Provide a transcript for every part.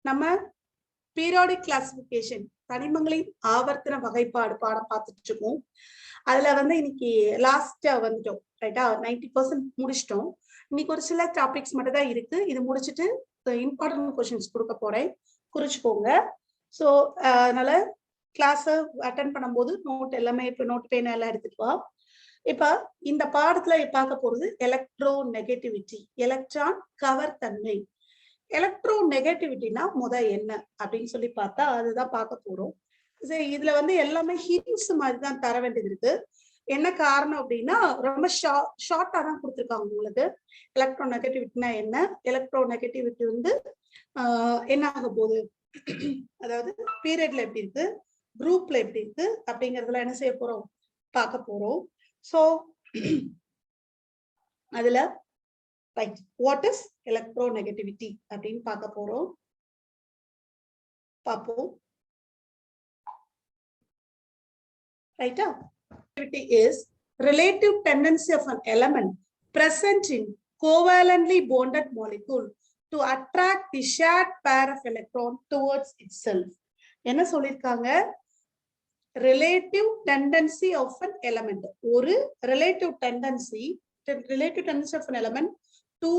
நம்ம periodic classification தனிமங்களின் ஆவர்த்தன வகைப்பாடு பாடம் பார்த்துட்டு இருக்கோம். அதுல இன்னைக்கு லாஸ்டா வந்துட்டோம் ரைட்டா. 90% முடிச்சிட்டோம். இன்னைக்கு ஒரு சில டாபிக்ஸ் மட்டும் தான் இருக்கு. இது முடிச்சுட்டு இம்பார்ட்டன்ட் கொஸ்டின்ஸ் கொடுக்க போறேன், குறிச்சுக்கோங்க. ஸோ அதனால கிளாஸ் அட்டன் பண்ணும்போது நோட் எல்லாமே இப்போ நோட் பேனா எல்லாம் எடுத்துட்டு வா. இப்ப இந்த பாடத்துல பார்க்க போறது எலக்ட்ரோ நெகட்டிவிட்டி, எலக்ட்ரான் கவர் தன்மை. எலக்ட்ரோ நெகட்டிவிட்டினா என்ன அப்படின்னு சொல்லி பார்த்தா அதுதான் பார்க்க போறோம். இதுல எல்லாமே ஹிண்ட்ஸ் மாதிரி தான் தர வேண்டியது இருக்கு. என்ன காரணம் அப்படின்னா ரொம்ப ஷார்ட்டா தான் கொடுத்துருக்காங்க உங்களுக்கு. எலக்ட்ரோ நெகட்டிவிட்டினா என்ன, எலக்ட்ரோ நெகட்டிவிட்டி என்ன ஆக போகுது, அதாவது பீரியட்ல எப்படி இருக்கு, குரூப்ல எப்படி இருக்கு அப்படிங்கறதுல என்ன செய்ய போறோம், பார்க்க போறோம். சோ அதுல ரைட், வாட் இஸ் எலக்ட்ரோநெகட்டிவிட்டி அப்படின்னு பார்க்க போறோம். பார்ப்போம் ரைட்டா. is relative tendency of an element present in covalently bonded molecule to attract the shared pair of electron towards itself. என்ன சொல்லிருக்காங்க, relative tendency of an element, ஒரு relative tendency of an element to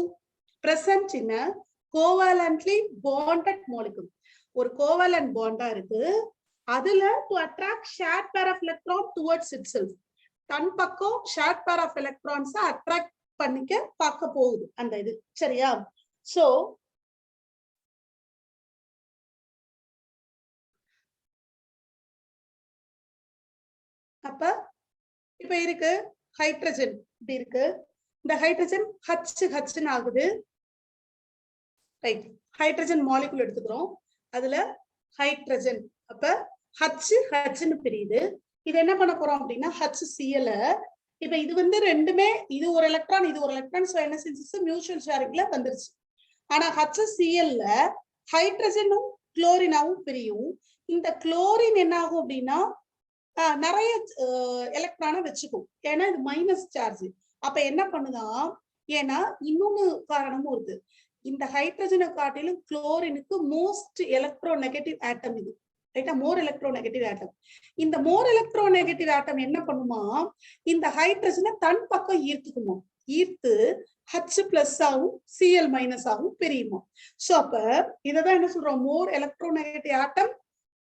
present in a covalently bonded molecule. ஒரு covalent bond இருக்கு, அதுல to attract shared pair of electron towards itself, தன் பக்கம் shared pair of electrons attract பண்ணிக்க பார்க்க போகுது அந்த இது, சரியா. சோ அப்ப இப்ப இருக்கு ஹைட்ரஜன், இப்படி இருக்கு. இந்த ஹைட்ரஜன் H ஆகுது ரைட். ஹைட்ரஜன் மாலிகுல் எடுத்துக்கிறோம், அதுல ஹைட்ரஜன் அப்ப H பிரியுது. இது என்ன பண்ண போறோம் அப்படின்னா HCl. இப்ப இது ரெண்டுமே, இது ஒரு எலக்ட்ரான் இது ஒரு எலக்ட்ரான், சோ என்ன செஞ்சிச்சு, மியூச்சுவல் ஷேரிங்ல வந்துருச்சு. ஆனா HCl ஹைட்ரஜனும் குளோரினாவும் பிரியும். இந்த குளோரின் என்ன ஆகும் அப்படின்னா நிறைய எலக்ட்ரானை வச்சுக்கும், ஏன்னா இது மைனஸ் சார்ஜ். அப்ப என்ன பண்ணுதான், ஏன்னா இன்னொன்னு காரணமும் இருக்கு. இந்த ஹைட்ரஜனை காட்டிலும் குளோரினுக்கு மோஸ்ட் எலக்ட்ரோ நெகட்டிவ் ஆட்டம் இது ரைட்டா, மோர் எலக்ட்ரோ நெகட்டிவ் ஆட்டம். இந்த மோர் எலக்ட்ரோ நெகட்டிவ் ஆட்டம் என்ன பண்ணுமா, இந்த ஹைட்ரஜனை தன் பக்கம் ஈர்த்துக்குமா, ஈர்த்து H+ ஆகும் Cl- ஆகும் பிரியுமா. சோ அப்ப இததான் என்ன சொல்றோம், more electronegative atom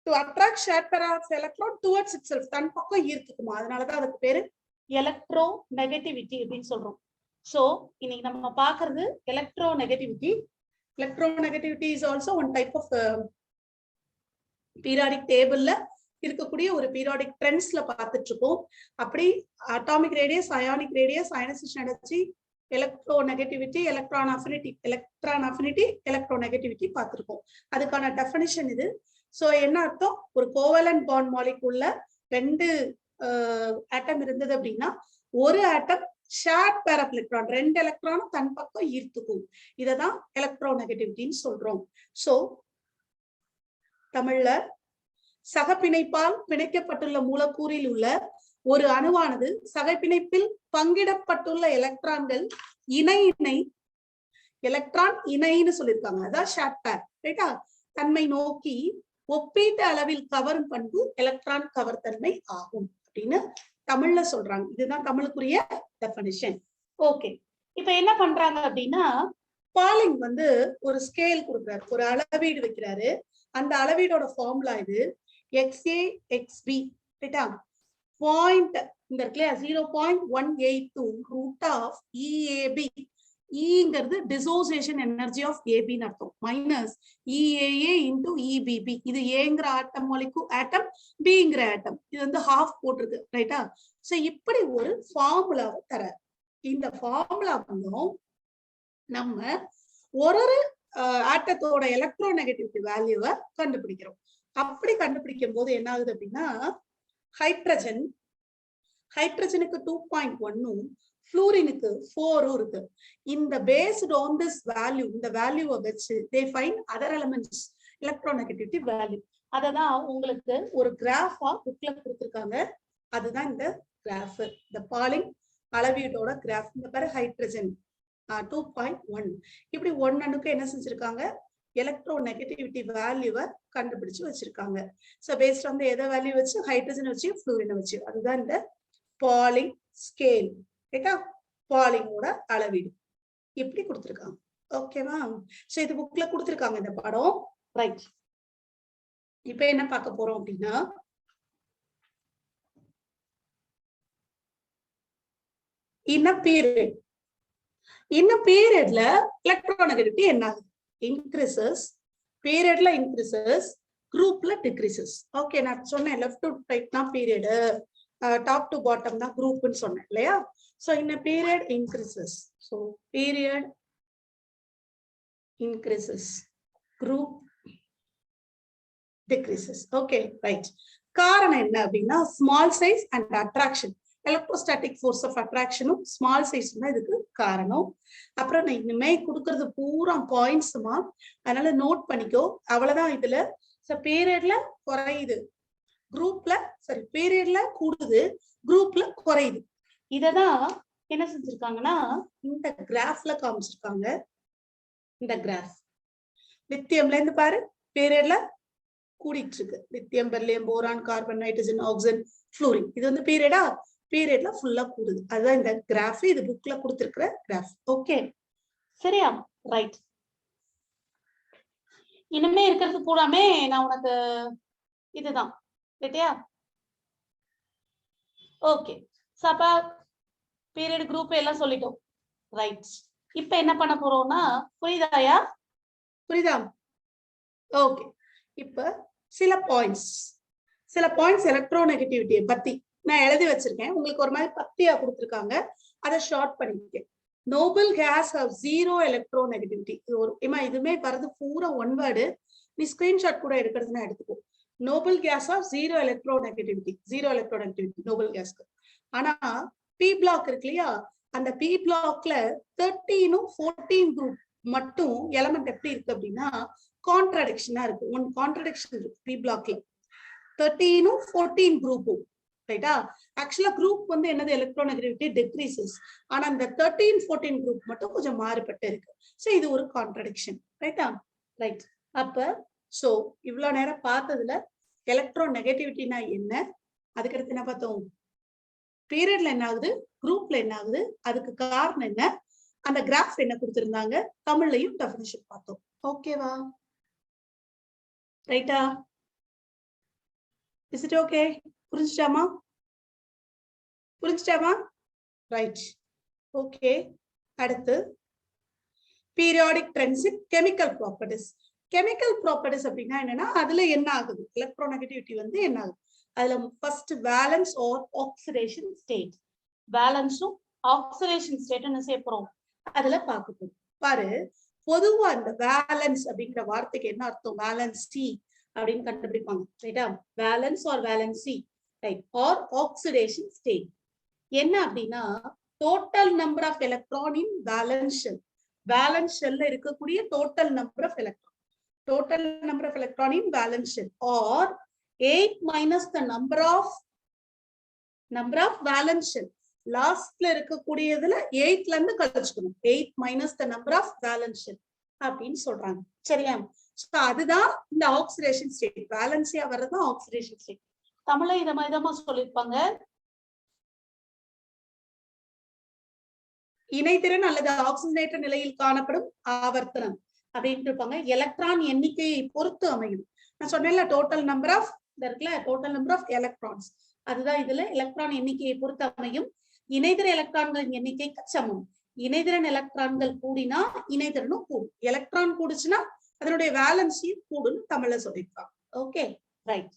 to attract shared pair of electron towards itself, தன் பக்கம் ஈர்த்துக்குமா. அதனாலதான் அதுக்கு பேரு எலக்ட்ரோ நெகட்டிவிட்டி அப்படின்னு சொல்றோம். சோ இன்னைக்கு நம்ம பாக்குறது electronegativity. Electronegativity is also one type of periodic டேபிள்ல இருக்கக்கூடிய ஒரு பீரியாடிக் ட்ரெண்ட்ஸ்ல பார்த்துட்டு இருக்கோம். அப்படி atomic radius, ionic radius, ionisation energy, electronegativity, electron affinity, electronegativity பார்த்திருக்கோம். அதுக்கான டெஃபினிஷன் இது. சோ என்ன அர்த்தம், ஒரு கோவலன்ட் பாண்ட் மாலிகுல்ல ரெண்டு ஆட்டம் இருந்தது அப்படின்னா ஒரு ஆட்டம் ஷேர்ட் பேர் ஆஃப் எலக்ட்ரான், ரெண்டு எலக்ட்ரானும் தன் பக்கம் ஈர்த்துக்கும். இததான் எலக்ட்ரோ நெகட்டிவிட்டின்னு சொல்றோம். சோ தமிழ்ல சகப்பிணைப்பால் பிணைக்கப்பட்டுள்ள மூலக்கூறில் உள்ள ஒரு அணுவானது சகப்பிணைப்பில் பங்கிடப்பட்டுள்ள எலக்ட்ரான்கள் எலக்ட்ரான் இணைன்னு சொல்லியிருக்காங்க, அதான் ஷேர்ட் பேர் ரைட்டா, தன்மை நோக்கி ஒப்பீட்டு அளவில் கவரும் பண்பு எலக்ட்ரான் கவர் தன்மை ஆகும் அப்படின்னு தமிழ்ல சொல்றாங்க. இதுதான் தமிழுக்குரிய டெஃபினிஷன். ஓகே, இப்ப என்ன பண்றாங்க அப்படின்னா பாலிங் ஒரு ஸ்கேல் கொடுக்குறாரு, ஒரு அளவீடு வைக்கிறாரு. அந்த அளவீடோட ஃபார்முலா இது XaXb ரைட்டா. பாயிண்ட் இந்த இருக்குல்ல 0.182 ரூட் ஆஃப் EAB. ங்கிறது டிசோசியேஷன் எனர்ஜி ஆஃப் ஏபின்னு அர்த்தம், மைனஸ் EAA இன்டூ EBB. இது ஏங்கிற ஆட்டம் மாலிகுல் ஆட்டம், பிங்கிற ஆட்டம், இது ஹாஃப் போட்டிருக்கு ரைட்டா. சோ இப்படி ஒரு ஃபார்முலாவை தர, இந்த ஃபார்முலா நம்ம ஒரு ஆட்டத்தோட எலக்ட்ரோ நெகட்டிவிட்டி வேல்யூவை கண்டுபிடிக்கிறோம். அப்படி கண்டுபிடிக்கும் போது என்ன ஆகுது அப்படின்னா ஹைட்ரஜனுக்கு 2.1, ஃப்ளூரினுக்கு 4 இருக்கு. இந்த பேஸ்ட் ஆன் திஸ் வேல்யூ, இந்த வேல்யூவை வச்சு they find other elements electronegativity value. அததான் உங்களுக்கு ஒரு கிராஃபா புக்ல கொடுத்திருக்காங்க, அதுதான் இந்த கிராஃப், இந்த பாலிங் அளவீடோட கிராஃப். இந்த பாரு ஹைட்ரஜன் 2.1, இப்படி 1 அணுக்கு என்ன செஞ்சிருக்காங்க, எலக்ட்ரோநெகட்டிவிட்டி வேல்யூவை கண்டுபிடிச்சு வச்சிருக்காங்க. ஸோ பேஸ்ட் ஆன் எதை வேல்யூ வச்சு, ஹைட்ரஜன் வச்சு ஃப்ளூரினை வச்சு, அதுதான் இந்த பாலிங் ஸ்கேல். ரைட்டா? பாலிங்கோட அளவீடு இப்படி கொடுத்துருக்காங்க. ஓகேவா? ஸோ இது புக்ல கொடுத்துருக்காங்க இந்த படம். ரைட். இப்ப என்ன பார்க்க போறோம் அப்படின்னா, இந்த பீரியட்ல எலக்ட்ரோநெகட்டிவிட்டி என்ன ஆகுது? இன்க்ரீசஸ், பீரியட்ல இன்க்ரீசஸ், குரூப்ல டிக்ரீசஸ். ஓகே, நான் சொன்னேன் லெஃப்ட் டு ரைட் தான் பீரியட், டாப் டு பாட்டம் தான் குரூப்னு சொன்னேன் இல்லையா? சோ இந்த period increases, so period increases, group decreases. Okay, right. காரணம் என்ன அப்படின்னா, small size and attraction, electrostatic force of அட்ராக்ஷனும் ஸ்மால் சைஸ் தான் இதுக்கு காரணம். அப்புறம் நான் இனிமே கொடுக்கறது பூரா பாயிண்ட்ஸுமா, அதனால நோட் பண்ணிக்கோ. அவ்வளவுதான். இதுல பீரியட்ல குறையுது, குரூப்ல சாரி பீரியட்ல கூடுது, குரூப்ல குறையுது. இததான் என்ன செஞ்சிருக்காங்கன்னா இந்த கிராஃப்ல காமிச்சிருக்காங்க. இந்த கிராஃப் லித்தியம்ல இருந்து பாரு, பீரியட்ல கூடிட்டு இருக்கு. Lithium, beryllium, boron, carbon, nitrogen, oxygen, fluorine. இது வந்து பீரியடா, பீரியட்ல ஃபுல்லா கூடுது. அதுதான் இந்த கிராஃப். இது புக்ல கொடுத்திருக்கிற கிராஃப். ஓகே, சரியா? ரைட். இனிமே இருக்கிறது பூராமே நான் உனக்கு இதுதான். ரைட்டியா? ஓகே. சப்ப பீரியட், குரூப் எல்லாம் சொல்லிட்டோம். ரைட். இப்ப என்ன பண்ண போறோம்னா, புரியுதாயா? புரியுதா? ஓகே. இப்ப சில பாயிண்ட்ஸ் எலக்ட்ரோநெகட்டிவிட்டியை பத்தி நான் எழுதி வச்சிருக்கேன். உங்களுக்கு ஒரு மாதிரி பத்தியா கொடுத்துருக்காங்க, அதை ஷார்ட் பண்ணிருக்கேன். Noble gas have zero electronegativity. இது ஒரு இதுமே வரது பூரா ஒன் வேர்டு. நீ ஸ்கிரீன்ஷாட் கூட எடுக்கிறதுனா எடுத்துக்கோ. Noble gas of zero electronegativity noble கேஸ்க்கு. ஆனா பி பிளாக் இருக்கு இல்லையா, அந்த பி பிளாக்ல 13 14 குரூப் மட்டும் எலமெண்ட் எப்படி இருக்கு அப்படின்னா கான்ட்ராடிக்ஷனா இருக்கு. ஒன் கான்ட்ராடிக்ஷன் இருக்கு பி பிளாக்ல. 13 14 குரூப்பும் ரைட்டா. ஆக்சுவலா குரூப் வந்து என்னது, எலக்ட்ரோநெகட்டிவிட்டி டிக்ரீசஸ். ஆனா இந்த 13 14 குரூப் மட்டும் கொஞ்சம் மாறுபட்டு இருக்கு. சோ இது ஒரு கான்ட்ராடிக்ஷன். ரைட்டா? ரைட். அப்ப சோ இவ்வளவு நேரம் பார்த்ததுல எலக்ட்ரோநெகட்டிவிட்டினா என்ன, அதுக்கடுத்து என்ன பார்த்தோம், பீரியட்ல என்ன ஆகுது, குரூப்ல என்ன ஆகுது, அதுக்கு காரணம் என்ன, அந்த கிராஃப் என்ன கொடுத்திருந்தாங்க, தமிழ்லையும் டெஃபினிஷன் பார்த்தோம். ஓகேவா? ரைட்டா? Is it okay? புரிஞ்சுட்டாமா? ரைட். ஓகே. அடுத்து periodic trends in chemical properties. Chemical properties அப்படின்னா என்னன்னா, அதுல என்ன ஆகுது, எலக்ட்ரோநெகட்டிவிட்டி வந்து என்ன ஆகுது, அதுல first valence or oxidation state. வேலன்ஸும் ஆக்சிடேஷன் ஸ்டேட் என்ன செய்ய போறோம், அதுல பார்க்க போறோம். பாரு, பொதுவா இந்த வேலன்ஸ் அப்படிங்கிற வார்த்தைக்கு என்ன அர்த்தம், வேலன்சி அப்படின்னு கண்டுபிடிப்பாங்க. ரைட்டா? Valence or valency, right, or oxidation state. என்ன அப்படின்னா, total number of electron in valence shell. Valence ஷெல்ல இருக்கக்கூடிய total number of electron, total number of electron in valence shell, or 8 minus the number of valence shell. லாஸ்ட்ல இருக்கக்கூடியதுல 8ல இருந்து கழிச்சுக்கணும். 8 minus the number of valence shell அப்படின்னு சொல்றாங்க. சரியா? அதுதான் இந்த oxidation state. Valencia வர்றதுதான் ஆக்சிடேஷன் ஸ்டேட். தமிழ்ல இத மாதிரிதான் சொல்லிருப்பாங்க. இணைதிறன் அல்லது ஆக்சிஜனேற்ற நிலையில் காணப்படும் ஆவர்த்தனம் அப்படின்னு இருப்பாங்க. எலக்ட்ரான் எண்ணிக்கையை பொறுத்து அமையும். நான் சொன்னேன்ல, total number of total number of electrons, அதுதான் இதுல எலக்ட்ரான் எண்ணிக்கையை பொறுத்து அமையும். இணைதிற எலக்ட்ரான்களின் எண்ணிக்கைக்கு சமம். இணைதிறன் எலக்ட்ரான்கள் கூடினா இணைதிறனும் கூடும். எலக்ட்ரான் கூடுச்சுன்னா அதனுடைய வேலன்சியும் கூடுன்னு தமிழ்ல சொல்லியிருக்காங்க. Okay, right.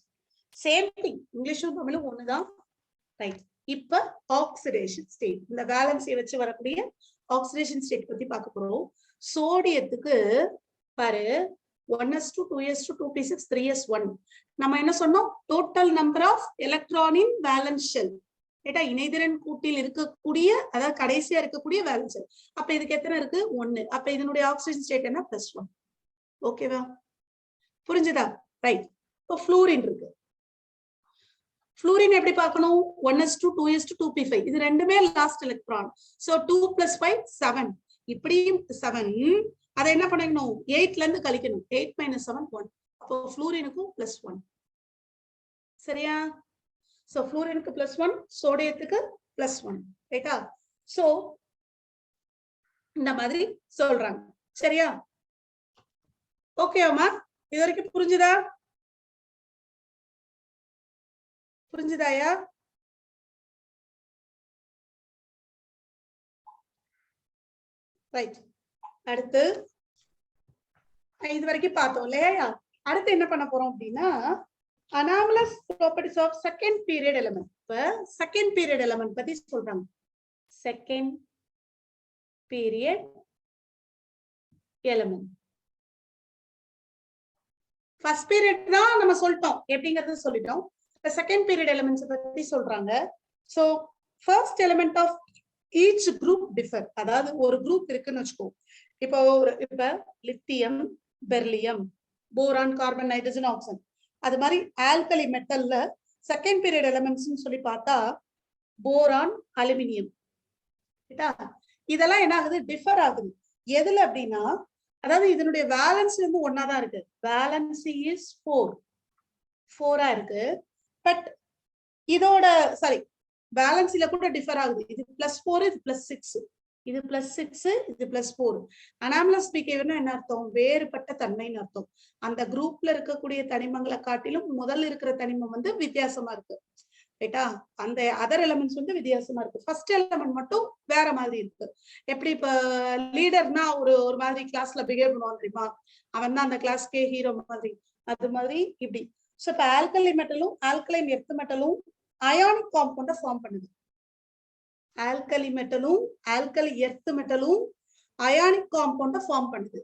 சேம் திங், இங்கிலீஷும் தமிழும் ஒண்ணுதான். ரைட். இப்ப ஆக்சிடேஷன் ஸ்டேட், இந்த வேலன்சியை வச்சு வரக்கூடிய ஆக்சிடேஷன் ஸ்டேட் பத்தி பார்க்க போறோம். சோடியத்துக்கு பாரு, 1s2 2s2 2p6 3s1. நம்ம என்ன சொன்னோம், total number of electron in valence shell. ரைட்டா? இணைதிறன் கூட்டில் இருக்கக்கூடிய, அதாவது கடைசியா இருக்கக்கூடிய வேலன்ஸ் ஷெல். அப்ப இதுக்கு எத்தனை இருக்கு, 1. அப்ப இதனுடைய ஆக்சிஜன் ஸ்டேட் என்ன, +1. ஓகேவா? புரிஞ்சுதா? ரைட். இப்போ ஃப்ளூரின் இருக்கு. ஃப்ளூரின் எப்படி பார்க்கணும், 1s2 2s2 2p5. இது ரெண்டுமே லாஸ்ட் எலக்ட்ரான். சோ 2 + 5 7. இப்படியும் 7, அதை என்ன பண்ணணும் 8ல இருந்து கழிக்கணும் 8 - 7 1 அப்போ ஃப்ளூரினுக்கும் +1 சரியா சோ ஃப்ளூரினுக்கு +1 சோடியத்துக்கு +1 ரைட்டா சோ இந்த மாதிரி சொல்றாங்க சரியா ஓகேவாமா இது வரைக்கும் புரிஞ்சுதாயா ரைட் அடுத்து இது வரைக்கும் பார்த்தோம் இல்லையா அடுத்து என்ன பண்ண போறோம் அப்படின்னா anomalous properties of second period element இப்ப second period element பத்தி சொல்றாங்க second period element first period தான் நம்ம சொல்லிட்டோம் எப்படிங்கறது சொல்லிட்டோம் இப்ப second period elements பத்தி சொல்றாங்க so first element of each group differ அதாவது ஒரு group இருக்குன்னு வெச்சுக்கோ இப்ப lithium beryllium boron carbon nitrogen oxide அது மாதிரி ஆல்கலி மெட்டல்ல செகண்ட் பீரியட் எலிமெண்ட்ஸ் சொல்லி பார்த்தா போரான் அலுமினியம் இதெல்லாம் என்ன ஆகுது டிஃபர் ஆகுது எதுல அப்படின்னா அதாவது இதனுடைய வேலன்ஸ் வந்து ஒன்னாதான் இருக்கு வேலன்சி இஸ் 4 இருக்கு பட் இதோட சாரி வேலன்சில கூட டிஃபர் ஆகுது இது +4 இது +6 இது +6 இது +4 அனாமலஸ் பிஹேவியர்னா என்ன அர்த்தம் வேறுபட்ட தன்மைன்னு அர்த்தம் அந்த குரூப்ல இருக்கக்கூடிய தனிமங்களை காட்டிலும் முதல்ல இருக்கிற தனிமம் வந்து வித்தியாசமா இருக்கு ரைட்டா அந்த அதர் எலிமெண்ட்ஸ் வந்து வித்தியாசமா இருக்கு ஃபர்ஸ்ட் எலிமெண்ட் மட்டும் வேற மாதிரி இருக்கு எப்படி இப்ப லீடர்னா ஒரு மாதிரி கிளாஸ்ல பிஹேவ் பண்ணுவான் தெரியுமா அவன் தான் அந்த கிளாஸ்க்கே ஹீரோ மாதிரி அது மாதிரி இப்படி சோ இப்ப ஆல்கலி மெட்டலும் ஆல்கலைன் எர்த் மெட்டலும் அயானிக் காம்பவுண்ட ஃபார்ம் பண்ணுது ஆல்கலி மெட்டலும் ஆல்கலி எர்த் மெட்டலும் அயானிக் காம்பவுண்ட ஃபார்ம் பண்ணுது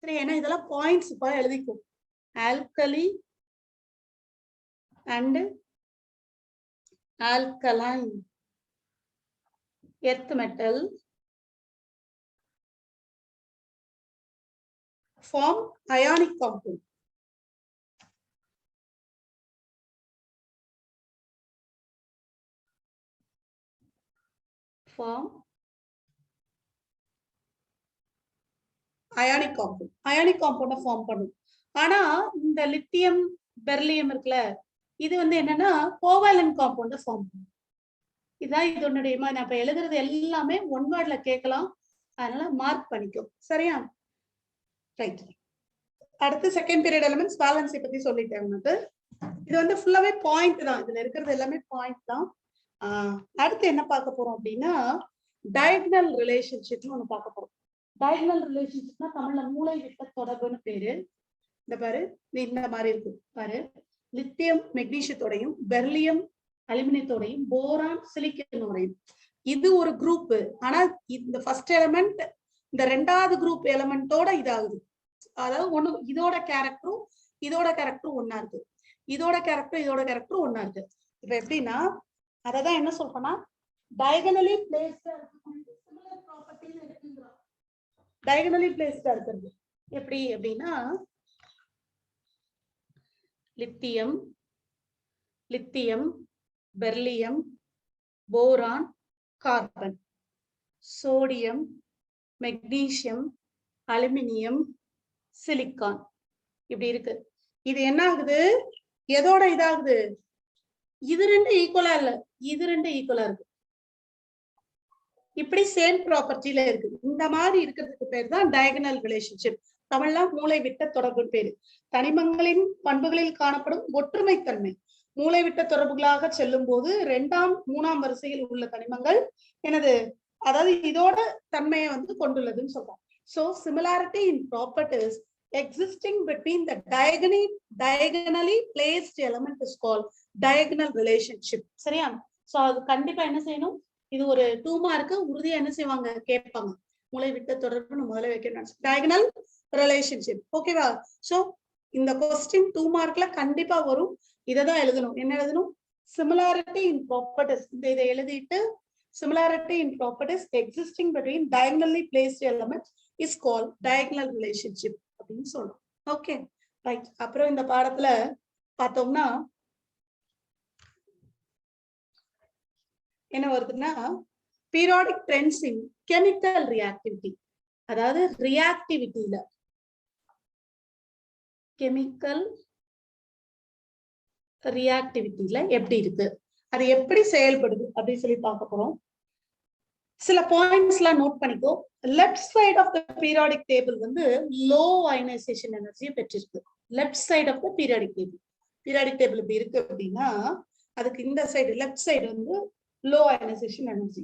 சரி ஏன்னா இதெல்லாம் பாயிண்ட்ஸ் இப்ப எழுதிக்கும் alkali and alkaline earth metal form ionic compound form ionic compound form பண்ணும் ஆனா இந்த லித்தியம் பெர்லியம் இருக்குல்ல இது வந்து என்னன்னா கோவலன்ட் காம்பவுண்ட ஃபார்ம் பண்ணும் இதான் இதனுடைய நான் இப்ப எழுதுறது எல்லாமே ஒன் வேர்ட்ல கேட்கலாம் அதனால மார்க் பண்ணிக்கோ சரியா ரைட் அடுத்து செகண்ட் பீரியட் எலிமெண்ட்ஸ் வேலன்ஸை பத்தி சொல்லிட்டேன் உனக்கு இது வந்து ஃபுல்லாவே பாயிண்ட் தான் இதுல இருக்கிறது எல்லாமே பாயிண்ட் தான் அடுத்து என்ன பார்க்க போறோம் அப்படின்னா டயகனல் ரிலேஷன்ஷிப்னு ஒண்ணு பார்க்க போறோம் டயகனல் ரிலேஷன்ஷிப்னா தமிழ்ல மூளை விட்ட தொடர்புன்னு பேரு இந்த பாரு இந்த மாதிரி இருக்கு பாரு லித்தியம் மெக்னீசியத்தோடையும் பெர்லியம் அலுமினியத்தோடையும் போரான் சிலிக்கனோடையும் இது ஒரு குரூப் ஆனா இந்த ஃபர்ஸ்ட் எலிமெண்ட் இந்த ரெண்டாவது குரூப் எலிமெண்டோட இதாகுது அதாவது ஒண்ணு இதோட கேரக்டரும் ஒன்னா இருக்கு இதோட கேரக்டரும் ஒன்னா இருக்கு இப்ப எப்படின்னா அததான் என்ன சொல்றோம்னா டயகனலி பிளேஸ்டா சிமிலர் ப்ராப்பர்ட்டிஸ் இருக்குங்கிறோம் டயகனலி பிளேஸ்டா இருக்கிறது எப்படி அப்படின்னா lithium beryllium boron carbon sodium magnesium aluminium silicon இப்படி இருக்கு இது என்ன ஆகுது எதோட இதாகுது இது ரெண்டு ஈக்குவலா இல்ல இது ரெண்டு ஈக்குவலா இருக்கு இப்படி சேம் ப்ராப்பர்ட்டில இருக்கு இந்த மாதிரி இருக்கிறதுக்கு பேர் தான் டயகனல் ரிலேஷன்ஷிப் தமிழ்ல மூளை விட்ட தொடர்பு பேரு தனிமங்களின் பண்புகளில் காணப்படும் ஒற்றுமைத்தன்மை மூளை விட்ட தொடர்புகளாக செல்லும் போது 2ஆம் 3ஆம் வரிசையில் உள்ள தனிமங்கள் எனது அதாவது இதோட தன்மையை வந்து கொண்டுள்ளதுன்னு சொல்றோம் so similarity in properties existing between the diagonally placed element is called diagonal relationship சரியா சோ அது கண்டிப்பா என்ன செய்யணும் இது ஒரு 2 மார்க் உறுதியா என்ன செய்வாங்க கேட்பாங்க மூளை விட்ட தொடர்புன்னு முதல்ல வைக்கணும் diagonal relationship ஓகேவா சோ இந்த क्वेश्चन 2 மார்க்ல கண்டிப்பா வரும் இததான் எழுதணும் என்ன எழுதணும் similarity in properties இதை எழுதிட்டு similarity in properties existing between diagonally placed elements is called diagonal relationship அப்படின்னு சொல்றோம் ஓகே ரைட் அப்புறம் இந்த பாடத்துல பார்த்தோம்னா என்ன வருதுன்னா periodic trends in chemical reactivity அதாவது ரியாக்டிவிட்டியில கெமிக்கல் ரியாக்டிவிட்டியில எப்படி இருக்கு, அது எப்படி செயல்படுது அப்படின்னு சொல்லி பார்க்க போறோம். சில பாயிண்ட்ஸ் எல்லாம் நோட் பண்ணிக்கோ. Left side of the periodic table வந்து லோ அயனைசேஷன் எனர்ஜியை பெற்றிருக்கு. Left side of the periodic table, periodic table இப்படி இருக்கு அப்படின்னா அதுக்கு இந்த சைடு லெஃப்ட் சைடு வந்து low ionisation energy.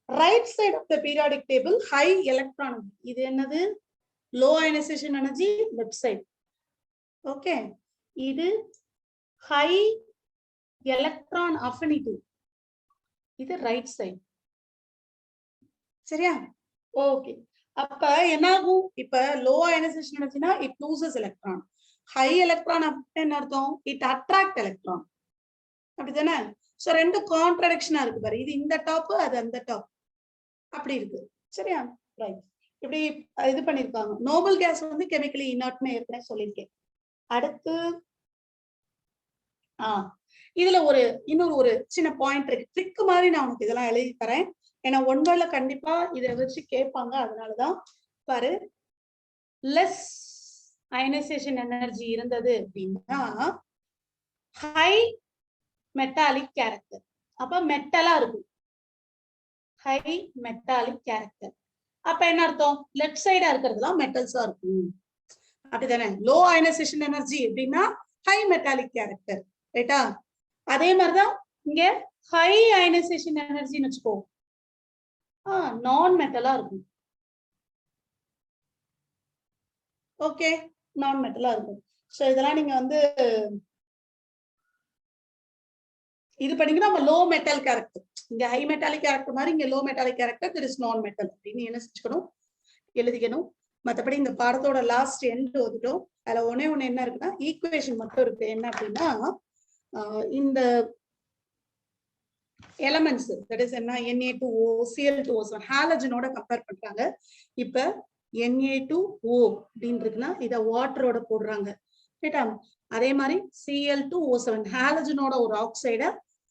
Right side of the periodic table high electron, இது என்னது low ionisation energy left side. Okay, இது ஹை எலக்ட்ரான் அஃபினிட்டி, இது ரைட் சைடு. சரியா? ஓகே, அப்ப என்ன ஆகும்? இப்ப லோ அயனைசேஷன் எனர்ஜினா it loses electron. High electron என்ன அர்த்தம்? It attract electron. அப்படிதானே? சோ ரெண்டு கான்ட்ரடிக்ஷனா இருக்கு பாரு, இது இந்த டாப் அது அந்த டாப் அப்படி இருக்கு. சரியா? ரைட், இப்படி இது பண்ணிருக்காங்க. நோபல் கேஸ் வந்து கெமிக்கலி இனர்ட்னு ஏற்கனவே சொல்லியிருக்கேன். அடுத்து இதுல இன்னொரு ஒரு சின்ன பாயிண்ட் இருக்கு, ட்ரிக் மாதிரி நான் உனக்கு இதெல்லாம் எழுதி தரேன். ஏன்னா ஒன்வேர்ல கண்டிப்பா இதை வச்சு கேட்பாங்க. அதனாலதான் பாரு, லெஸ் அயனைசேஷன் எனர்ஜி இருந்தது அப்படின்னா ஹை மெட்டாலிக் கேரக்டர், அப்ப மெட்டலா இருக்கும். ஹை மெட்டாலிக் கேரக்டர் அப்ப என்ன அர்த்தம்? லெஃப்ட் சைடா இருக்கிறதுலாம் மெட்டல்ஸா இருக்கும். அப்படிதானே? லோ அயனைசேஷன் எனர்ஜி அப்படின்னா ஹை மெட்டாலிக் கேரக்டர், ரைட்டா? அதே மாதிரிதான் இங்க ஹை அயனைசேஷன் எனர்ஜின்னு வச்சுக்கோ, நான் மெட்டலா இருக்கும். ஓகே, நான் மெட்டலா இருக்கும். சோ இதெல்லாம் நீங்க வந்து இது பண்ணீங்கன்னா நம்ம லோ மெட்டல் கேரக்டர், இங்க ஹை மெட்டாலிக் கேரக்டர் மாதிரி இங்க low metallic character, this is நான் மெட்டல் அப்படின்னு என்ன செஞ்சுக்கணும், எழுதிக்கணும். மற்றபடி இந்த பாடத்தோட லாஸ்ட் எண்ட் வந்துட்டோம். அதுல ஒன்னே ஒண்ணு என்ன இருக்குன்னா ஈக்குவேஷன் மட்டும் இருக்கு. என்ன அப்படின்னா இந்த எலமெண்ட்ஸ் தட் இஸ் என்ன Na2O Cl2O ஹாலஜனோட கம்பேர் பண்றாங்க. இப்ப Na2O அப்படின்னு இருக்குன்னா இத வாட்டரோட போடுறாங்க, ரைட்டா? அதே மாதிரி Cl2O7 ஹாலஜனோட ஒரு ஆக்சைட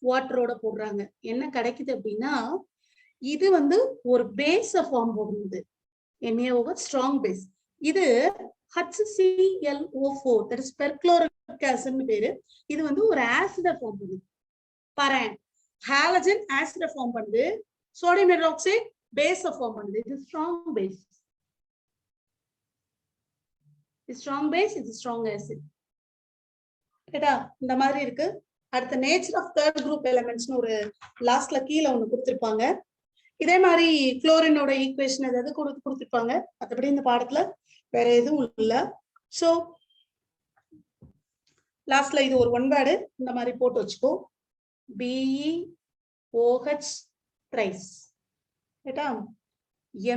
வாட்டரோட போடுறாங்க. என்ன கிடைக்குது அப்படின்னா இது வந்து ஒரு பேஸ ஃபார்ம் பண்ணுது, NaOH ஸ்ட்ராங் பேஸ். இது HClO4 தட் இஸ் பெர்குளோரிக் ஆசிட்னு பேரு. இது வந்து ஒரு ஆசிட ஃபார்ம் பண்ணுது. பாரு, ஹாலஜன் ஆசிட ஃபார்ம் பண்ணுது, சோடியம் ஹைட்ராக்சைடு பேஸ ஃபார்ம் பண்ணுது. இது ஸ்ட்ராங் பேஸ், ஸ்ட்ராங் பேஸ், இது ஸ்ட்ராங் ஆசிட், ரைட்டா? இந்த மாதிரி இருக்கு. அடுத்த நேச்சர் ஆஃப் தேர்ட் குரூப் எலிமெண்ட்ஸ்னு ஒரு லாஸ்ட்ல கீழே ஒண்ணு கொடுத்திருப்பாங்க. இதே மாதிரி குளோரினோட ஈக்குவேஷன் ஏதாவது கொடுத்திருப்பாங்க. மற்றபடி இந்த பாடத்துல வேற எதுவும் இல்ல. சோ லாஸ்ட்ல இது ஒரு ஒன் வேர்டு இந்த மாதிரி போட்டு வச்சுக்கோ, BeOH thrice, ரைட்டா?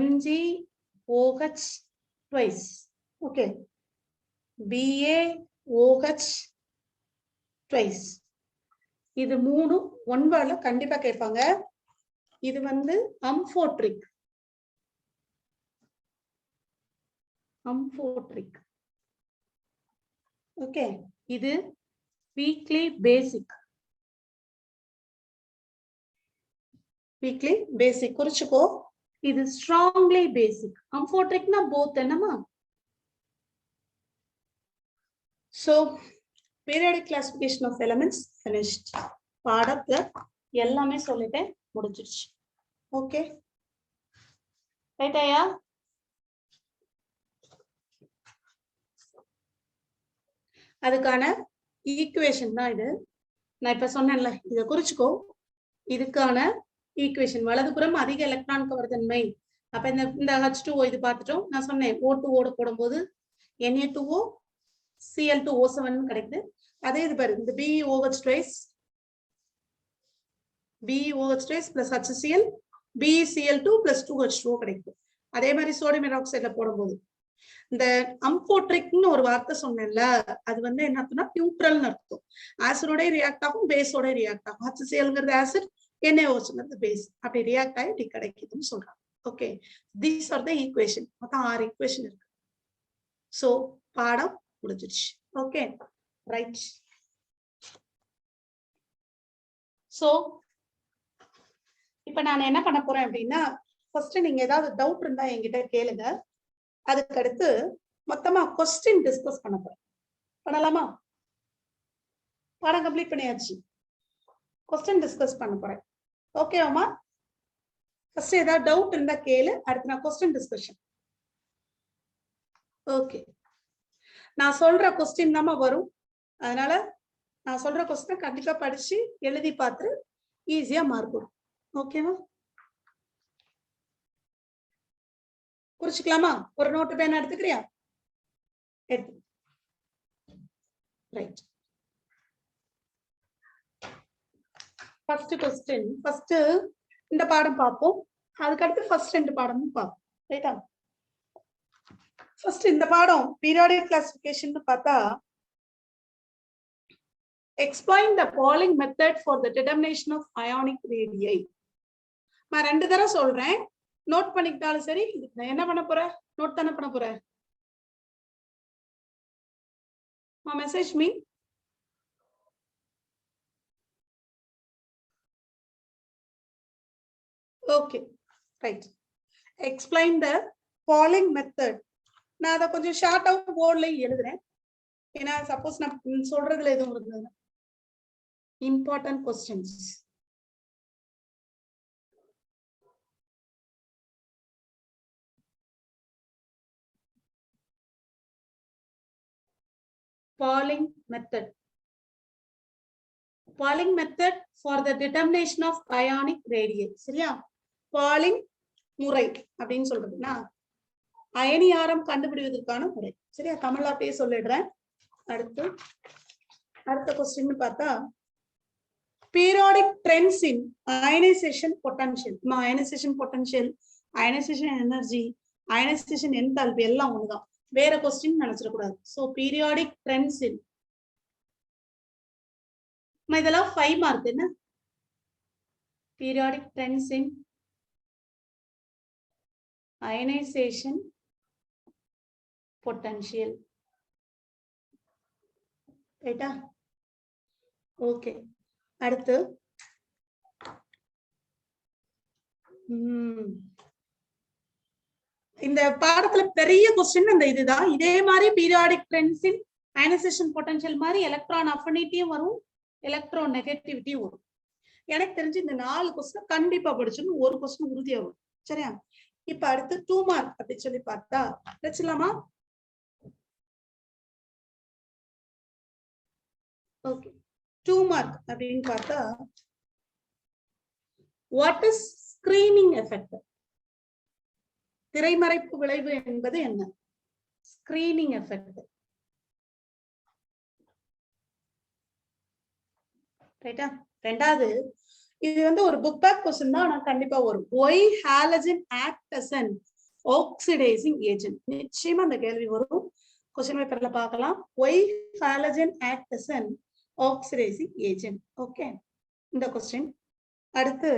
MgOH twice, okay, BaOH twice. இது மூணு ஒன் வேர்ட்ல கண்டிப்பா கேட்பாங்க. இது வந்து அம்ஃபோட்ரிக், அம்ஃபோட்ரிக், ஓகே. இது வீக்லி பேசிக், வீக்லி பேசிக் குறிச்சுக்கோ. இது ஸ்ட்ராங்லி பேசிக். அம்ஃபோட்ரிக்னா போத் என்னமா? So periodic classification of elements finished. பாடத்துல எல்லாமே சொல்லிட்டேன், முடிஞ்சிருச்சு. ஓகே, ரைட்டாயா? அதுக்கான ஈக்குவேஷன் தான் இது. நான் இப்ப சொன்னேன்ல, இதை குறிச்சுக்கோ. இதுக்கான ஈக்குவேஷன் வலதுபுறம் அதிக எலக்ட்ரான் கவர்தன்மை. அப்ப இந்த H2O இது பார்த்துட்டோம். நான் சொன்னேன் O2O போடும்போது Na2O Cl2O7 கிடைக்குது. அதே இது பாரு, இந்த BeOH twice plus HCl BeCl2 plus 2H2O கிடைக்குது. அதே மாதிரி சோடியம் ஹைட்ராக்சைடுல போடும்போது இந்த அம்ஃபோட்ரிக்னு ஒரு வார்த்தை சொன்னேன்ல, அது வந்து என்ன அர்த்தம்னா நியூட்ரல்னு அர்த்தம். ஆசிடோட ரியாக்ட் ஆகும், பேஸோட ரியாக்ட் ஆகும். HClங்கிறது ஆசிட், NaOHங்கிறது பேஸ். அப்படி ரியாக்ட் ஆகி இப்படி கிடைக்குதுன்னு சொல்றாங்க. Okay, these are the equation. மொத்தம் 6 ஈக்குவேஷன் இருக்கு. சோ பாடம் முடிஞ்சிருச்சு. Okay, right. சோ இப்ப நான் என்ன பண்ண போறேன் அப்படின்னா ஃபர்ஸ்ட் நீங்க ஏதாவது டவுட் இருந்தா என்கிட்ட கேளுங்க. அதுக்கு அடுத்து மொத்தமா கொஸ்டின் டிஸ்கஸ் பண்ண போறேன். பண்ணலாமா? பாடம் கம்ப்ளீட் பண்ணியாச்சு. கொஸ்டின் டிஸ்கஸ் பண்ண போறேன். ஓகேவாமா? ஃபர்ஸ்ட் ஏதாவது டவுட் இருந்தா கேளு. அடுத்து நான் கொஸ்டின் டிஸ்கஷன். ஓகே. நான் சொல்ற கொஸ்டின் தாமா வரும். அதனால நான் சொல்ற கொஸ்டின் கண்டிப்பா படிச்சு எழுதி பார்த்து ஈஸியா மார்க் வரும். ஓகேவா? குறிச்சுக்கலாமா? ஒரு நோட்டு பேனா எடுத்துக்கிறியா? எடுத்து. ரைட். First question. ஃபர்ஸ்ட் இந்த பாடம் பார்ப்போம். அதுக்கடுத்து ஃபர்ஸ்ட் 2 பாடமும் பார்ப்போம். ரைட்டா? ஃபர்ஸ்ட் இந்த பாடம் பீரியாடிக் கிளாசிஃபிகேஷன் பார்த்தா explain the Pauling method for the determination of ionic radii. நான் 2 தடவை சொல்றேன். நோட் பண்ணிக்கிட்டாலும் சரி. நான் என்ன பண்ண போறேன்? நோட் தானே பண்ண போறேன். Message me. Okay, right. Explain the Pauling method. நான் அதை கொஞ்சம் ஷார்ட்டாவும் போர்ட்ல எழுதுறேன். ஏன்னா சப்போஸ் நான் சொல்றதுல எதுவும் இருந்தது. Important questions. Pauling method. Pauling method for the determination of ionic radii. சரியா? Pauling முறை அப்படின்னு சொல்றதுன்னா அயனி ஆரம் கண்டுபிடிவதற்கான முறை. சரியா? தமிழ்ல அப்படியே சொல்லிடுறேன். அடுத்த கொஸ்டின் பார்த்தா periodic trends in ionization potential. ionization potential, ionization energy, ionization enthalpy எல்லாம் ஒண்ணுதான். வேற கொஸ்டின் நினைச்சிட கூடாது. சோ periodic trends in இதெல்லாம் 5 மார்க். என்ன? periodic trends in ionization potential. ரைட்டா? ஓகே. அடுத்து இந்த பாடத்துல பெரிய கொஸ்டின் அந்த இதுதான். இதே மாதிரி பீரியாடிக் ட்ரெண்ட்ஸ் இன் அயனைசேஷன் பொட்டன்ஷியல் மாதிரி எலக்ட்ரான் அஃபினிட்டியும் வரும், எலக்ட்ரான் நெகட்டிவிட்டியும் வரும். எனக்கு தெரிஞ்சு இந்த 4 கொஸ்டின் கண்டிப்பா படிச்சுன்னு ஒரு கொஸ்டின் உறுதியா வரும். சரியா? இப்ப அடுத்து 2 மார்க் அப்படி சொல்லி பார்த்தா வச்சுலாமா? ஓகே. 2 மார்க் அப்படின்னு பார்த்தா வாட் இஸ் ஸ்கிரீனிங் எஃபெக்ட்? திரைமறைப்பு விளைவு என்பது என்ன? Screening effect. ரைட்டா? ரெண்டாவது, இது வந்து ஒரு புக் பேக் கொஸ்டின் தான், ஆனா கண்டிப்பா வரும். Why halogen act as an oxidising agent. நிச்சயமா அந்த கேள்வி வரும். கொஸ்டின் பேப்பர்ல பார்க்கலாம். Why halogen act as an oxidising agent. Okay, இந்த கொஸ்டின். அடுத்து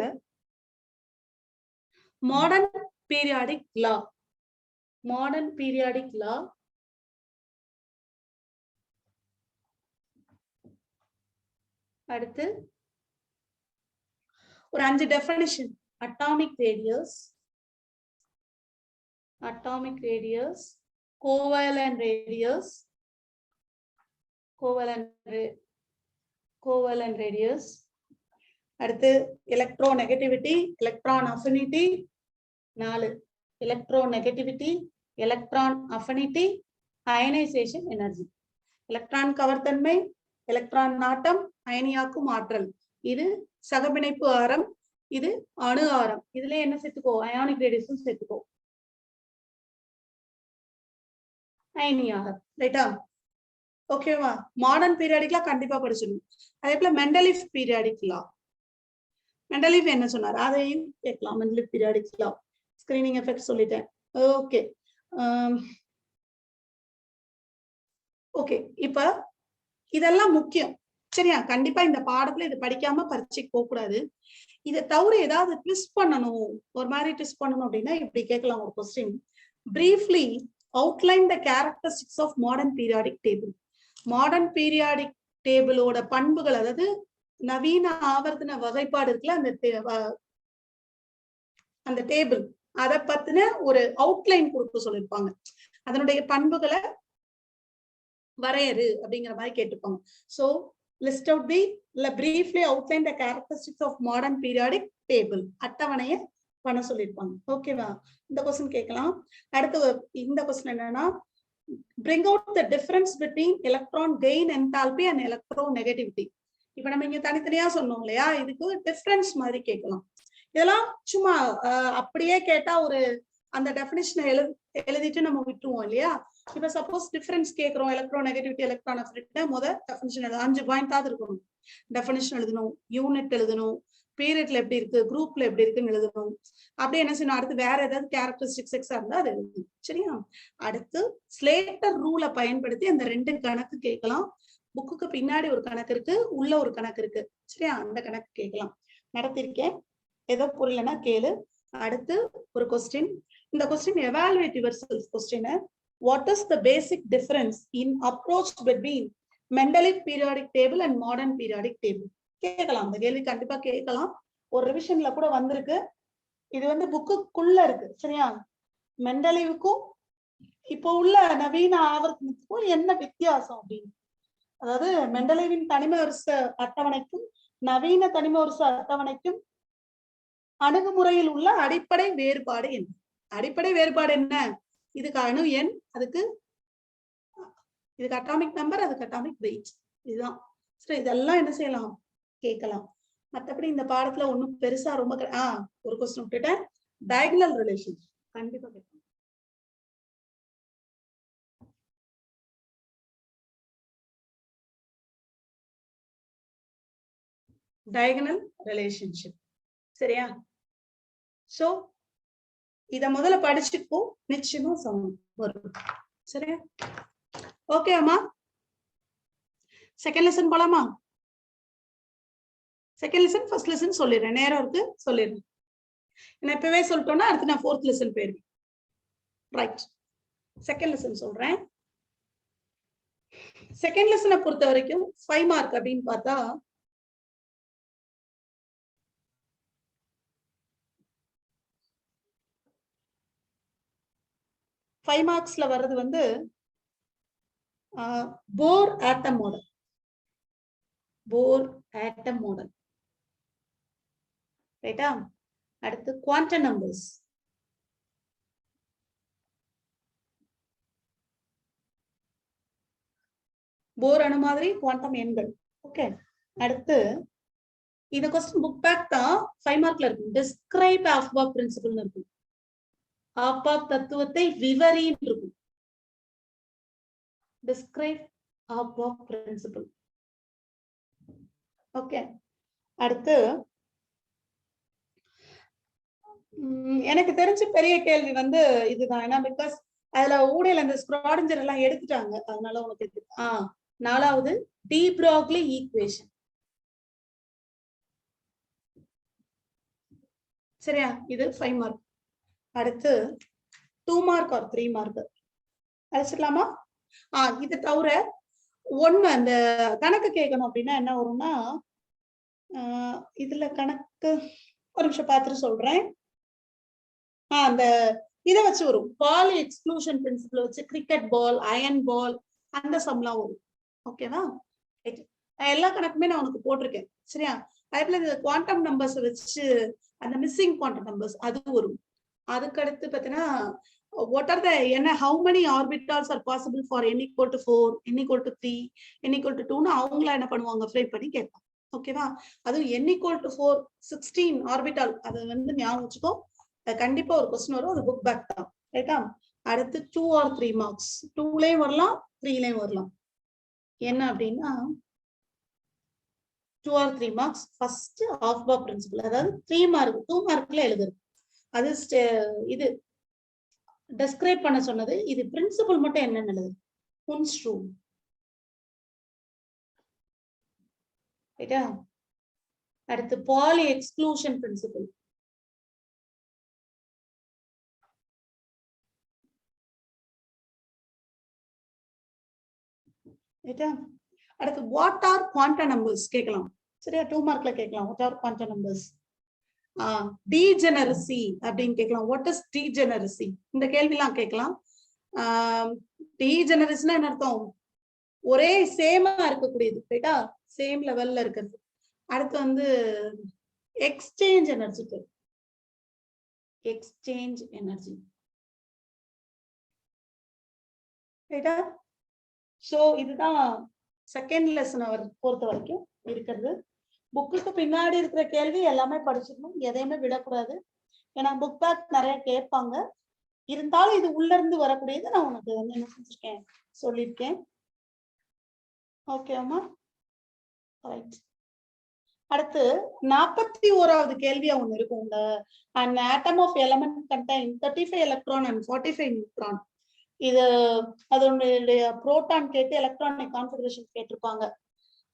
modern periodic law. Modern periodic law அடுத்து ஒரு 5 definition. Atomic radius, atomic radius, covalent radius, covalent radius. அடுத்து electronegativity, electron affinity. 4 electronegativity, electron affinity, ionisation energy. Electron கவர்த்தன்மை, electron நாட்டம், அயனியாக்கும் ஆற்றல். இது சகப்பிணைப்பு ஆரம், இது அணு ஆரம். இதுல என்ன சேர்த்துக்கோ? அயானிக் ரேடியஸும் சேர்த்துக்கோ. அயனியாக. ரைட்டா? ஓகேவா? மாடர்ன் பீரியாடிக் லா கண்டிப்பா படிச்சிடணும். அதே போல மெண்டலிஃப் பீரியாடிக் லா. மெண்டலிஃப் என்ன சொன்னார் அதையும் கேட்கலாம். மெண்டலிஃப் பீரியாடிக் லா. ஸ்கிரீனிங் எஃபெக்ட் சொல்லிட்டேன். Okay okay. இப்ப இதெல்லாம் முக்கியம். சரியா? கண்டிப்பா இந்த பாடத்துல இது படிக்காம பரீட்சைக்கு போக கூடாது. இதை தவிர ஏதாவது ட்விஸ்ட் பண்ணணும், ஒரு மாதிரி ட்விஸ்ட் பண்ணணும் அப்படின்னா இப்படி கேட்கலாம் ஒரு question. Briefly outline the characteristics of modern periodic table. Modern periodic டேபிளோட பண்புகள், அதாவது நவீன ஆவர்த்தன வகைப்பாடு இருக்குல்ல, அந்த டேபிள் அதை பத்தின ஒரு அவுட்லைன் கொடுக்க சொல்லியிருப்பாங்க. அதனுடைய பண்புகளை வரையறு அப்படிங்கிற மாதிரி கேட்டுப்பாங்க. So list out the briefly outline the characteristics of modern periodic table. அட்டவணையை பண்ண சொல்லியிருப்பாங்க. ஓகேவா? இந்த கொஸ்டின் கேட்கலாம். அடுத்து இந்த கொஸ்டின் என்னன்னா, bring out the difference between electron gain enthalpy and electronegativity. இப்ப நம்ம இங்க தனித்தனியா சொன்னோம் இல்லையா, இதுக்கு டிஃபரன்ஸ் மாதிரி கேட்கலாம். இதெல்லாம் சும்மா அப்படியே கேட்டா ஒரு அந்த டெஃபினிஷனை எழுதிட்டு நம்ம விட்டுருவோம் இல்லையா. இப்ப சப்போஸ் டிஃபரன்ஸ் கேட்கிறோம், எலக்ட்ரோநெகட்டிவிட்டி எலக்ட்ரான் அஃபினிட்டி, முதல் டெஃபினிஷன் எழுதணும். 5 பாயிண்டாவது இருக்கணும். டெஃபினிஷன் எழுதணும், யூனிட் எழுதணும், பீரியட்ல எப்படி இருக்கு, குரூப்ல எப்படி இருக்குன்னு எழுதணும். அப்படியே என்ன செய்யணும், அடுத்து வேற ஏதாவது கேரக்டரிஸ்டிக்ஸ் எக்ஸா இருந்தா அது எழுதணும். சரியா? அடுத்து ஸ்லேட்டர் ரூலை பயன்படுத்தி அந்த 2 கணக்கு கேட்கலாம். புக்குக்கு பின்னாடி ஒரு கணக்கு இருக்கு, உள்ள ஒரு கணக்கு இருக்கு. சரியா? அந்த கணக்கு கேட்கலாம். நடத்திருக்கேன், ஏதோ புரியலன்னா கேளு. அடுத்து ஒரு கொஸ்டின். இந்த question evaluate yourself question. What is the basic difference in approach between Mendeleev periodic table and modern periodic table? கேட்கலாம், இந்த கேள்வி கண்டிப்பா கேட்கலாம். ஒரு ரிவிஷன்ல கூட வந்திருக்கு. இது வந்து புக்குக்குள்ள இருக்கு. சரியா? மெண்டலீவுக்கும் இப்போ உள்ள நவீன ஆவர்த்தனத்துக்கும் என்ன வித்தியாசம் அப்படின்னு. அதாவது மெண்டலீவின் தனிம வரிசை அட்டவணைக்கும் நவீன தனிம வரிசை அட்டவணைக்கும் அணுகுமுறையில் உள்ள அடிப்படை வேறுபாடு என்ன? அடிப்படை வேறுபாடு என்ன? இதுக்கு அணு எண், இதுக்கு அட்டாமிக் நம்பர், அதுக்கு அட்டாமிக் வெயிட். இதுதான். சரி, இதெல்லாம் என்ன செய்யலாம், கேட்கலாம். மற்றபடி இந்த பாடத்துல ஒண்ணும் பெருசா ரொம்ப ஒரு கொஸ்டின் விட்டுட்டேன். டயகனல் ரிலேஷன் கண்டிப்பா கேட்கலாம். Diagonal relationship. சரியா? சோ இத முதல்ல படிச்சுக்கோ, நிச்சயமா சமம் வரும். சரியா? ஓகே அம்மா, செகண்ட் லெசன் போலாமா? செகண்ட் லெசன் ஃபர்ஸ்ட் லெசன் சொல்லிடுறேன், நேரம் இருக்கு சொல்லிடுறேன். என்ன இப்பவே சொல்லிட்டோம்னா அடுத்து நான் ஃபோர்த் லெசன் போயிருவேன். ரைட், செகண்ட் லெசன் சொல்றேன். செகண்ட் லெசனை பொறுத்த வரைக்கும் 5 மார்க் அப்படின்னு பார்த்தா, ஃபைவ் மார்க்ஸ்ல வர்றது வந்து போர் ஆட்டம் மாடல். போர் ஆட்டம் மாடல். ரைட்டா? அடுத்து குவாண்டம் நம்பர்ஸ். போர் அணு மாதிரி குவாண்டம் எண்கள். ஓகே. அடுத்து இந்த கொஸ்டின் புக் பேக் தான் 5 மார்க்ல இருக்கும். டிஸ்கிரைப் ஆஃபாப் பிரின்சிபல்னு இருக்கும். ஆஃபாப் தத்துவத்தை விவரின்னு இருக்கும். Describe Aufbau principle. ஓகே. அடுத்து எனக்கு தெரிஞ்ச பெரிய கேள்வி வந்து இதுதான். ஏன்னா பிகாஸ் அதுல ஊடையில அந்த ஸ்க்ராடிஞ்சர் எல்லாம் எடுத்துட்டாங்க, அதனால உனக்கு 4வது டி ப்ரோக்லி ஈக்குவேஷன். சரியா? இது 5 மார்க். அடுத்து 2 மார்க் ஆர் 3 மார்க் அழைச்சிடலாமா? இது தவிர ஒண்ணு அந்த கணக்கு கேட்கணும் அப்படின்னா என்ன வரும்னா, இதுல கணக்கு ஒரு நிமிஷம் பார்த்துட்டு சொல்றேன். அந்த இதை வச்சு வரும், பால் எக்ஸ்க்ளூஷன் பிரின்சிபல் வச்சு கிரிக்கெட் பால், அயன் பால், அந்த சம்லாம் வரும். ஓகேவா? எல்லா கணக்குமே நான் உனக்கு போட்டிருக்கேன். சரியா? அதுல இந்த குவாண்டம் நம்பர்ஸ் வச்சு அந்த மிஸ்ஸிங் குவாண்டம் நம்பர்ஸ் அது வரும். அதுக்கு அடுத்து பாத்தீங்கன்னா what are the how many orbitals are possible for n equal to 4, n equal to 3, n equal to 2 னு அவங்கள என்ன பண்ணுவாங்க, ஃப்ரேம் பண்ணி கேட்பாங்க. ஓகேவா? அது n equal to 4 16 ஆர்பிட்டால், அது வந்து ஞாபகம் வச்சுக்கோ. கண்டிப்பா ஒரு क्वेश्चन வரும், அது புக் பேக் தான். ரைட்டா? அடுத்து 2 or 3 மார்க்ஸ், 2லயும் வரலாம் 3லயும் வரலாம். என்ன அப்படின்னா 2 or 3 மார்க்ஸ். ஃபர்ஸ்ட் ஆஃபாப் பிரின்சிபல், அதாவது 3 மார்க் 2 மார்க்ல எழுதுறது. அது இது டெஸ்கிரைப் பண்ண சொன்னது. இது பிரின்சிபல் மட்டும் என்னன்னு எழுது, Hund's rule. ரைட்டா? அடுத்து பாலி எக்ஸ்க்ளூஷன் பிரின்சிபல். ரைட்டா? அடுத்து வாட் ஆர் குவாண்டம் நம்பர்ஸ் கேட்கலாம். சரியா? 2 மார்க்ல கேட்கலாம், what are quantum numbers. Degeneracy அப்படின்னு கேட்கலாம். What is degeneracy? இந்த கேள்விலாம் கேட்கலாம். டீஜெனரசினா என்ன அர்த்தம்? ஒரே சேமா இருக்கக்கூடியது, ரைட்டா? சேம் லெவல்ல இருக்கிறது. அடுத்து வந்து எக்ஸ்சேஞ்ச் எனர்ஜி, எக்ஸ்சேஞ்ச் எனர்ஜி, ரைட்டா? சோ இதுதான் செகண்ட் லெசன் அவர் பொறுத்த வரைக்கும் இருக்கிறது. புக்குக்கு பின்னாடி இருக்கிற கேள்வி எல்லாமே படிச்சிடணும், எதையுமே விடக்கூடாது. ஏன்னா புக் பேக் நிறைய கேட்பாங்க. இருந்தாலும் இது உள்ள இருந்து வரக்கூடியது நான் உனக்கு வந்து என்ன செஞ்சிருக்கேன், சொல்லியிருக்கேன். ஓகேமா? ரைட். அடுத்து 41வது கேள்வியா ஒண்ணு இருக்கும். இந்த an atom of element contain 35 electron and 45 neutron. இது அதனுடைய புரோட்டான் கேட்டு எலக்ட்ரானிக் கான்ஃபிகரேஷன் கேட்டிருப்பாங்க.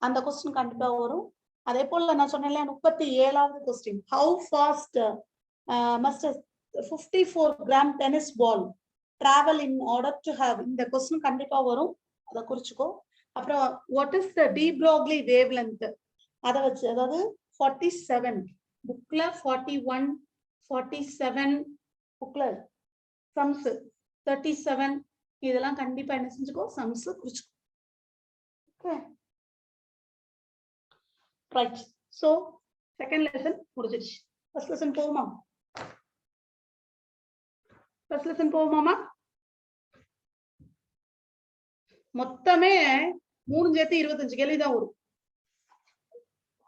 அந்த கொஸ்டின் கண்டிப்பா வரும். அதே போல நான் சொன்னேன்ல 37வது question, how fast must a 54 gram tennis ball travel in order to have, இந்த கொஸ்டின் கண்டிப்பா வரும், அதை குறிச்சுக்கோ. அப்புறம் what is the de Broglie wavelength, அதை வச்சு, அதாவது 47 புக்ல 41 47 புக்ல சம்ஸ் 37 இதெல்லாம் கண்டிப்பா என்ன செஞ்சுக்கோ, சம்ஸ் குறிச்சுக்கோ. Okay right. So second lesson முடிஞ்சிருச்சு. ஃபர்ஸ்ட் லெசன் போவோமா? ஃபர்ஸ்ட் லெசன் போவோமாமா? மொத்தமே 3 சேர்த்து 25 கேள்வி தான் வரும்.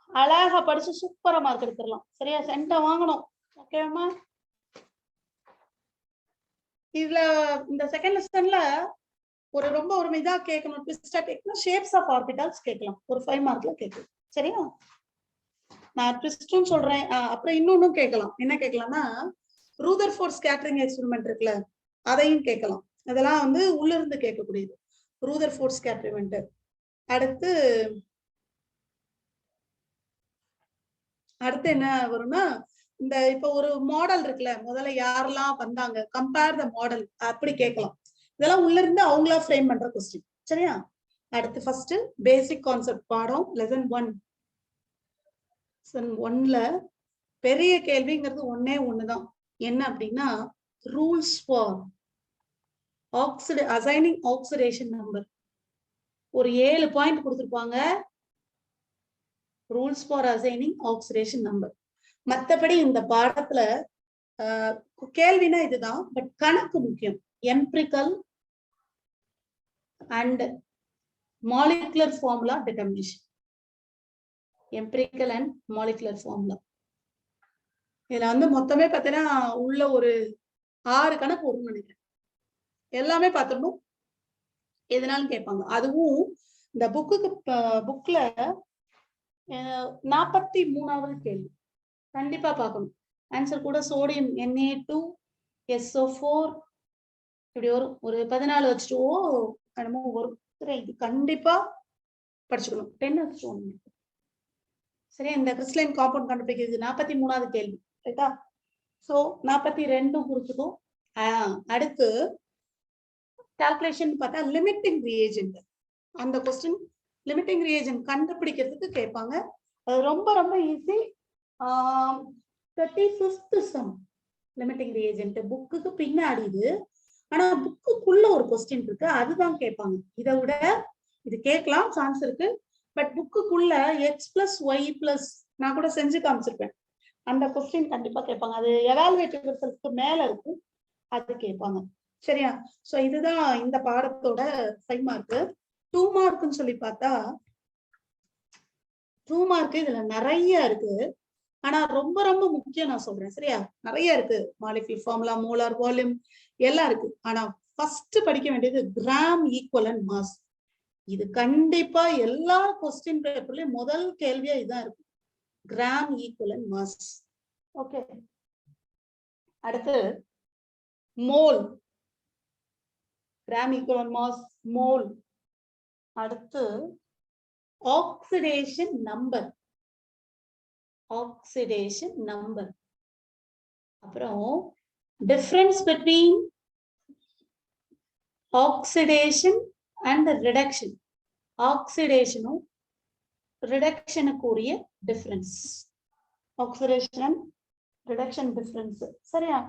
அழகா படிச்சு சூப்பரா மார்க் எடுத்துடலாம். சரியா? சென்டா வாங்கணும். ஓகேமா? இதுல இந்த செகண்ட் லெசன்ல ஒரு ரொம்ப ஒரு இதா கேட்கணும், ட்விஸ்டா கேட்கணும், ஷேப்ஸ் ஆஃப் ஆர்பிட்டால்ஸ் கேட்கலாம். ஒரு 5 மார்க்ல கேட்கலாம். சரியா? நான் ட்விஸ்ட்னு சொல்றேன். அப்புறம் இன்னொன்னும் கேட்கலாம். என்ன கேட்கலாம்னா, ரூதர்ஃபோர்ட் ஸ்கேட்டரிங் எக்ஸ்பெரிமெண்ட் இருக்குல்ல, அதையும் கேட்கலாம். அதெல்லாம் வந்து உள்ள இருந்து கேட்கக்கூடியது, ரூதர்ஃபோர்ட் ஸ்கேட்டரிமெண்ட். அடுத்து என்ன வரும்னா, இந்த இப்ப ஒரு மாடல் இருக்குல்ல, முதல்ல யாரெல்லாம் வந்தாங்க, கம்பேர் த மாடல், அப்படி கேட்கலாம். இதெல்லாம் உள்ள இருந்து அவங்களா ஃப்ரேம் பண்ற கொஸ்டின். சரியா? அடுத்து ஃபர்ஸ்ட் பேசிக் கான்செப்ட் பாடம் லெசன் 1. லெசன் 1ல பெரிய கேள்விங்கிறது ஒண்ணுதான். என்ன அப்படின்னா, rules for assigning oxidation number. ஒரு 7 பாயிண்ட் கொடுத்திருப்பாங்க. Rules for assigning oxidation number. மற்றபடி இந்த பாடத்துல கேள்வினா இதுதான், பட் கணக்கு முக்கியம். Empirical and molecular formula determination. Empirical and molecular formula. இதுல வந்து மொத்தமே பார்த்தீங்கன்னா உள்ள ஒரு 6 கணக்கு வரும்னு நினைக்கிறேன். எல்லாமே பார்த்துடணும், எதனாலும் கேட்பாங்க. அதுவும் இந்த புக்ல 43வது கேள்வி கண்டிப்பா பார்க்கணும். ஆன்சர் கூட சோடியம் Na2SO4 இப்படி வரும். ஒரு 14 வச்சுட்டு என்னமோ வரும். சரி, இது கண்டிப்பா படிச்சுக்கணும். 10 வச்சுட்டு. சரி, இந்த கிறிஸ்டலைன் காம்பவுண்ட் கண்டுபிடிக்கிறது 43வது கேள்வி. ரைட்டா? சோ 42 குறிச்சுக்கும். அடுத்து கால்குலேஷன் பார்த்தா லிமிட்டிங் ரியேஜென்ட். அந்த கொஸ்டின் லிமிட்டிங் ரியேஜென்ட் கண்டுபிடிக்கிறதுக்கு கேட்பாங்க. அது ரொம்ப ரொம்ப easy. 35th some limiting reagent புக்குக்கு பின்னாடி இது. ஆனா புக்குக்குள்ள ஒரு கொஸ்டின் இருக்கு, அதுதான் கேட்பாங்க. இதை விட இது கேட்கலாம், சான்ஸ் இருக்கு. பட் புக்குக்குள்ள x+y+ நான் கூட செஞ்சு காமிச்சிருப்பேன். அந்த கொஸ்டின் கண்டிப்பா கேட்பாங்க. அது எவாலுவேட்டிவ் ரிசல்ட்க்கு மேல இருக்கும், அது கேட்பாங்க. சரியா? சோ இதுதான் இந்த பாடத்தோட 5 மார்க். 2 மார்க்னு சொல்லி பார்த்தா 2 மார்க் இதுல நிறைய இருக்கு. ஆனா ரொம்ப ரொம்ப முக்கியம் நான் சொல்றேன். சரியா? நிறைய இருக்கு. மாலிகுலர் ஃபார்முலா, மோலார் வால்யூம் எல்லாம் இருக்கு. ஆனா ஃபர்ஸ்ட் படிக்க வேண்டியது கிராம் ஈக்குவலன்ட் மாஸ். இது கண்டிப்பா எல்லா கொஸ்டின் பேப்பர்லயும் முதல் கேள்வியா இதுதான் இருக்கு, கிராம் ஈக்குவலன்ட் மாஸ். ஓகே. அடுத்து mole, gram equivalent mass, mole. அடுத்து ஆக்சிடேஷன் நம்பர், ஆக்சிடேஷன் நம்பர். அப்புறம் difference between oxidation and reduction. Reduction difference. சரியா?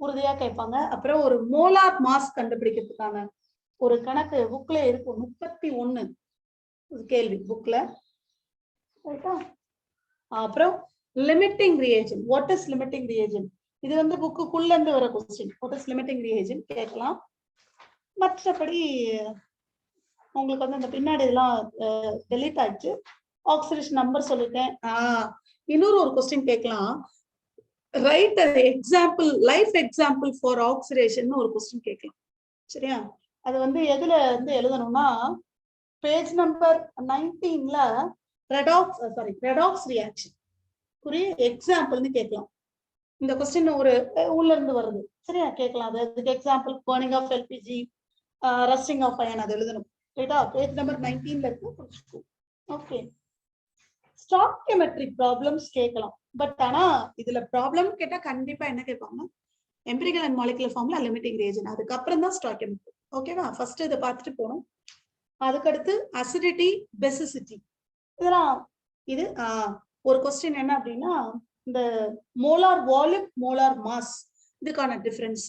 உறுதியா கேட்பாங்க. அப்புறம் ஒரு மோலார் மாஸ் கண்டுபிடிக்கிறதுக்கான ஒரு கணக்கு புக்ல இருக்கும். 31 கேள்வி புக்ல. ரைட்டா? அப்புறம் limiting reagent. What is limiting reagent? இது வந்து புக்குக்குள்ள இருந்து வர question. What is limiting reagent கேட்கலாம். மற்றபடி உங்களுக்கு வந்து அந்த பின்னாடி இதெல்லாம் டெலீட் ஆயிடுச்சு. ஆக்சிடேஷன் நம்பர் சொல்லிட்டேன். இன்னொரு ஒரு கொஸ்டின் கேட்கலாம். Right example, life example for oxidation ஒரு கொஸ்டின் கேட்கலாம். சரியா? அது வந்து எதுல வந்து எழுதணும்னா பேஜ் நம்பர் 19ல ரெடாக்ஸ் ரியாக்ஷன் புரிய எக்ஸாம்பிள்னு கேட்கலாம். இந்த கொஸ்டின் ஒரு உள்ள இருந்து வருது. சரியா? கேட்கலாம். அதுக்கு example burning of LPG, rusting of iron, அது எழுதணும். ரைட்டா? பேஜ் நம்பர் 19ல இருக்கு. ஓகே. ஸ்டாக்கியோமெட்ரிக் ப்ராப்ளம்ஸ் கேட்கலாம். பட் ஆனா இதுல ப்ராப்ளம் கேட்டா கண்டிப்பா என்ன கேட்பாங்க? Empirical and molecular formula, limiting reagent, அதுக்கப்புறம் தான் ஸ்டாக்கியோமெட்ரி. ஓகேவா? ஃபர்ஸ்ட் இதை பார்த்துட்டு போகணும். அதுக்கடுத்து அசிடிட்டி, பெசிசிட்டி, இதெல்லாம் இது ஒரு கொஸ்டின் என்ன அப்படின்னா இந்த மோலார் வால்யூம், மோலார் மாஸ், இதுக்கான டிஃபரன்ஸ்.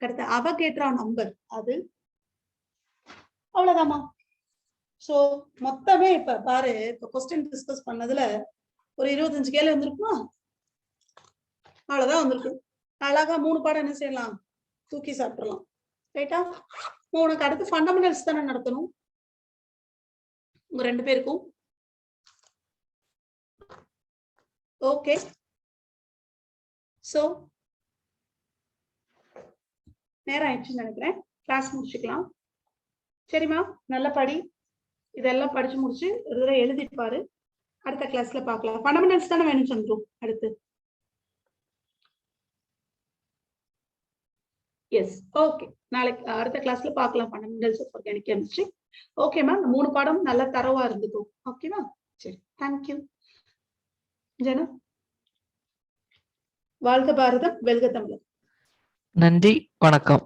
அடுத்து அவகேட்ரா நம்பர், அது அவ்வளவுதாமா. சோ மொத்தமே இப்ப பாரு, இப்ப கொஸ்டின் டிஸ்கஸ் பண்ணதுல ஒரு 25 கேள்வி வந்திருக்குமா? அவ்வளவுதான் வந்திருக்கு. அழகா 3 பாடம் என்ன செய்யலாம்? தூக்கி சாப்பிடலாம். ரைட்டா? உனக்கு அடுத்து ஃபண்டமெண்டல்ஸ் தானே நடத்தணும் உங்க 2 பேருக்கும். ஓகே. சோ நேரம் ஆயிடுச்சுன்னு நினைக்கிறேன். கிளாஸ் முடிச்சுக்கலாம். சரிம்மா? நல்ல படி. இதெல்லாம் படிச்சு முடிச்சு ஒரு தடவை எழுதிட்டு பாரு. அடுத்த கிளாஸ்ல பார்க்கலாம். ஃபண்டமெண்டல்ஸ் தானே வேணும் சந்துரு அடுத்து? எஸ். ஓகே. நாளைக்கு அடுத்த கிளாஸ்ல பார்க்கலாம் ஃபண்டமெண்டல்ஸ் ஆஃப் ஆர்கானிக் கெமிஸ்ட்ரி. ஓகேமா? 3 பாடம் நல்ல தரவா இருந்துக்கும். ஓகேவா? சரி. தேங்க்யூ. ஜனா, வாழ்க பாரதம், வெல்க தமிழர். நன்றி, வணக்கம்.